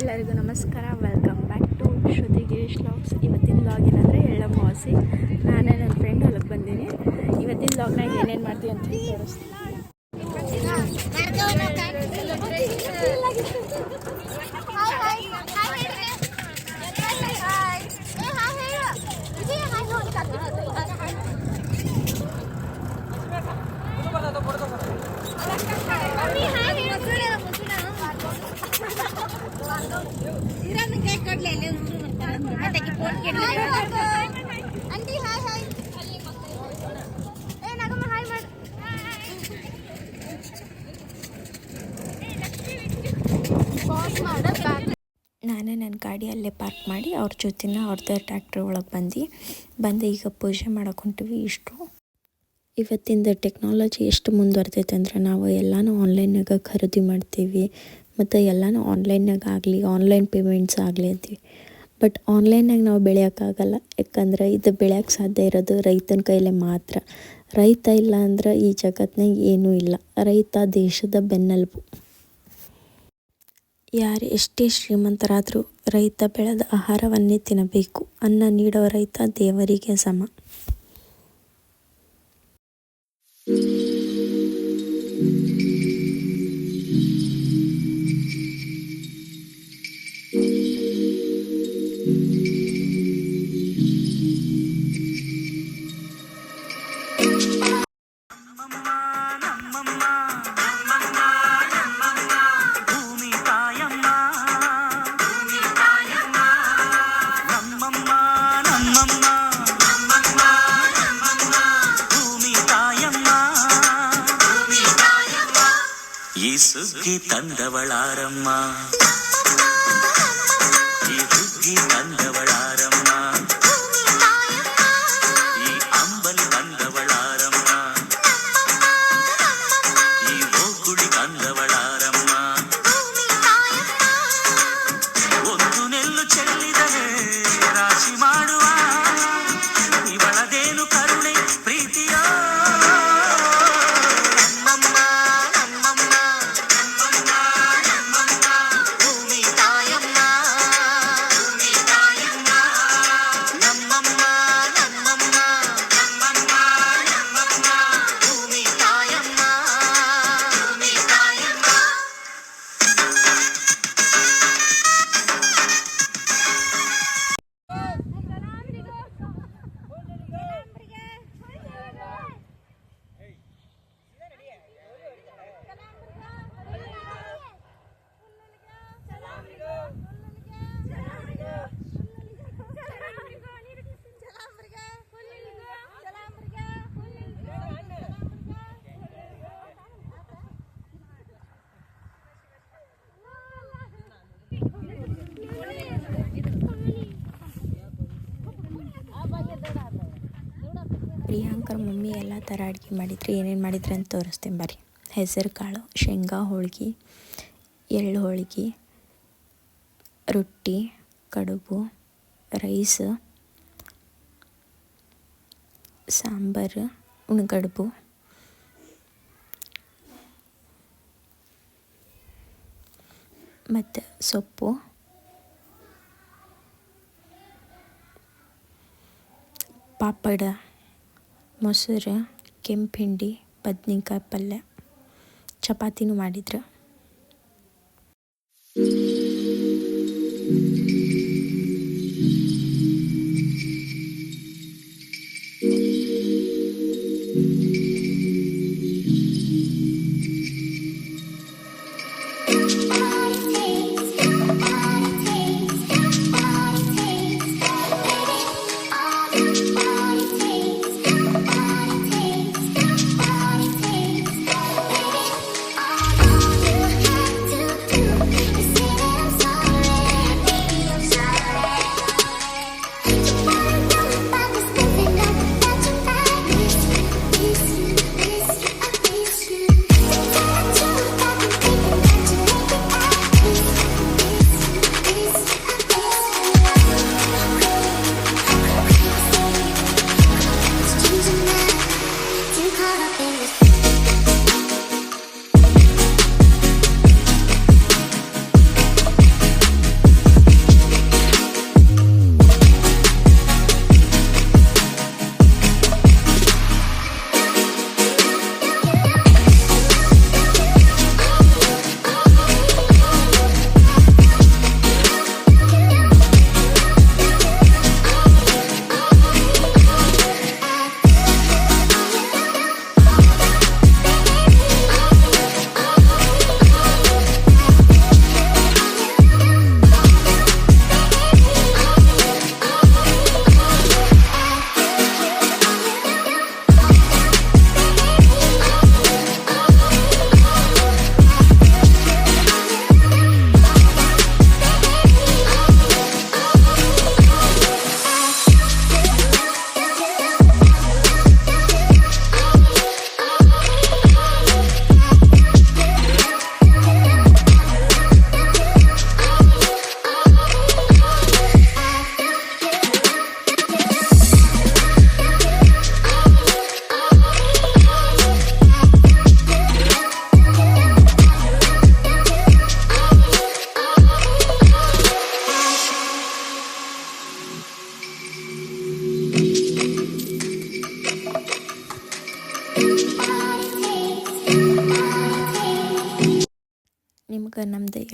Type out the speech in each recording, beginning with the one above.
ಎಲ್ಲರಿಗೂ ನಮಸ್ಕಾರ. Welcome back to Shruti Girish vlogs. ಇವತ್ತಿನ ವ್ಲಾಗ್ ಏನಂದರೆ ಎಳ್ಳಮಾವಾಸ್ಯೆ. ನಾನೇ ನನ್ನ ಫ್ರೆಂಡ್ ಹೊಲಕ್ಕೆ ಬಂದೀನಿ. ಇವತ್ತಿನ ವ್ಲಾಗ್ನಾಗ ಏನೇನು ಮಾಡ್ತೀವಿ ಅಂತ ತೋರಿಸ್ತೀನಿ. ನಾನೇ ನನ್ನ ಗಾಡಿ ಅಲ್ಲೇ ಪಾರ್ಕ್ ಮಾಡಿ ಅವ್ರ ಜೊತೆನ ಅವ್ರದ್ದು ಟ್ರ್ಯಾಕ್ಟರ್ ಒಳಗೆ ಬಂದು ಈಗ ಪೂಜೆ ಮಾಡಕ್ಕೆ ಹೊಂಟಿವಿ. ಇಷ್ಟು ಇವತ್ತಿಂದ ಟೆಕ್ನಾಲಜಿ ಎಷ್ಟು ಮುಂದುವರ್ತೈತೆ ಅಂದ್ರೆ ನಾವು ಎಲ್ಲನೂ ಆನ್ಲೈನಾಗ ಖರೀದಿ ಮಾಡ್ತೀವಿ ಮತ್ತು ಎಲ್ಲನೂ ಆನ್ಲೈನಾಗ ಆಗಲಿ ಆನ್ಲೈನ್ ಪೇಮೆಂಟ್ಸ್ ಆಗಲಿ ಅಂತೀವಿ. ಬಟ್ ಆನ್ಲೈನಾಗ ನಾವು ಬೆಳೆಯೋಕ್ಕಾಗಲ್ಲ. ಯಾಕಂದ್ರೆ ಇದು ಬೆಳೆಯೋಕ್ಕೆ ಸಾಧ್ಯ ಇರೋದು ರೈತನ ಕೈಲೇ ಮಾತ್ರ. ರೈತ ಇಲ್ಲ ಅಂದ್ರೆ ಈ ಜಗತ್ತಿನಾಗ ಏನೂ ಇಲ್ಲ. ರೈತ ದೇಶದ ಬೆನ್ನೆಲುಬು. ಯಾರು ಎಷ್ಟೇ ಶ್ರೀಮಂತರಾದರೂ ರೈತ ಬೆಳೆದ ಆಹಾರವನ್ನೇ ತಿನ್ನಬೇಕು. ಅನ್ನ ನೀಡೋ ರೈತ ದೇವರಿಗೆ ಸಮ. ಈ ಸುಗ್ಗಿ ತಂದವಳಾರಮ್ಮ, ಈ ಹುಗ್ಗಿ ತಂದವಳಾರಮ್ಮ, ಈ ಅಂಬಲಿ ತಂದವಳಾರಮ್ಮ, ಈ ಓಕುಳಿ ತಂದವಳಾರಮ್ಮ. ಒಂದು ನೆಲ್ಲು ಚೆಲ್ಲಿದರೆ ರಾಶಿ ಮಾಡುವ ಇವಳದೇನು ಕರುಣೆ ಪ್ರೀತಿಯೋ. ಪ್ರಿಯಾಂಕರ ಮಮ್ಮಿ ಎಲ್ಲ ಥರ ಅಡುಗೆ ಮಾಡಿದ್ರು. ಏನೇನು ಮಾಡಿದ್ರು ಅಂತ ತೋರಿಸ್ತೇನೆ ಬರ್ರಿ. ಹೆಸರು ಕಾಳು, ಶೇಂಗಾ ಹೋಳ್ಗೆ, ಎಳ್ಳು ಹೋಳ್ಗೆ, ರೊಟ್ಟಿ, ಕಡುಬು, ರೈಸ್, ಸಾಂಬಾರು, ಉಣ್ಗಡುಬು, ಮತ್ತು ಸೊಪ್ಪು, ಪಾಪಡ, ಮೊಸರು, ಕೆಂಪು ಹಿಂಡಿ, ಬದ್ನಿಕಾಯಿ ಪಲ್ಯ, ಚಪಾತಿನೂ ಮಾಡಿದ್ರು.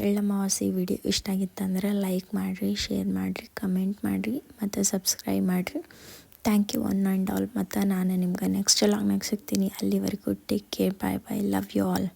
ಎಳ್ಳಮಾವಾಸ್ಯೆ ವಿಡಿಯೋ ಇಷ್ಟ ಆಗಿತ್ತಂದ್ರೆ ಲೈಕ್ ಮಾಡಿರಿ, ಶೇರ್ ಮಾಡಿರಿ, ಕಮೆಂಟ್ ಮಾಡಿರಿ ಮತ್ತು ಸಬ್ಸ್ಕ್ರೈಬ್ ಮಾಡಿರಿ. Thank you one and all. ಮತ್ತು ನಾನು ನಿಮ್ಗೆ ನೆಕ್ಸ್ಟ್ ಲಾಗ್ನಾಗ ಸಿಗ್ತೀನಿ. ಅಲ್ಲಿವರೆಗೂ take care, bye bye, love you all.